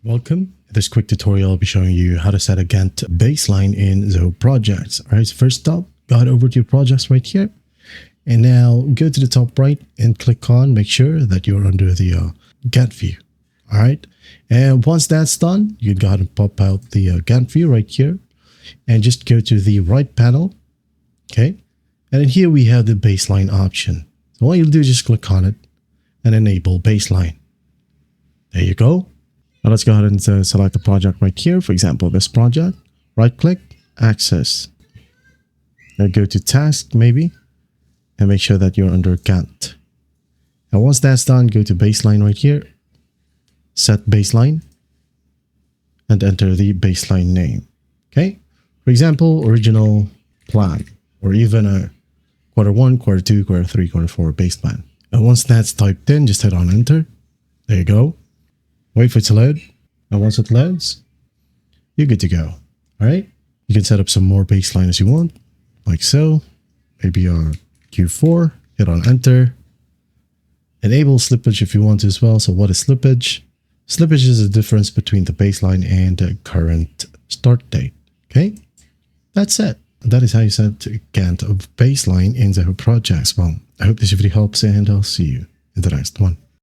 Welcome. In this quick tutorial, I'll be showing you how to set a Gantt baseline in Zoho Projects. All right, so first up, go ahead over to your projects right here. And now go to the top right and click on, make sure that you're under the Gantt view. All right. And once that's done, you can go ahead and pop out the Gantt view right here and just go to the right panel. Okay. And then here we have the baseline option. So what you'll do is just click on it and enable baseline. There you go. Now let's go ahead and select the project right here. For example, this project, right click, access. Now go to task maybe, and make sure that you're under Gantt. Now once that's done, go to baseline right here, set baseline, and enter the baseline name. Okay. For example, original plan, or even a Q1, Q2, Q3, Q4 base plan. And once that's typed in, just hit on enter. There you go. Wait for it to load. And once it loads, you're good to go. All right. You can set up some more baseline as you want, like so. Maybe on Q4, hit on enter. Enable slippage if you want to as well. So what is slippage? Slippage is the difference between the baseline and the current start date. Okay. That's it. That is how you set Gantt of baseline in Zoho Projects. Well, I hope this video helps and I'll see you in the next one.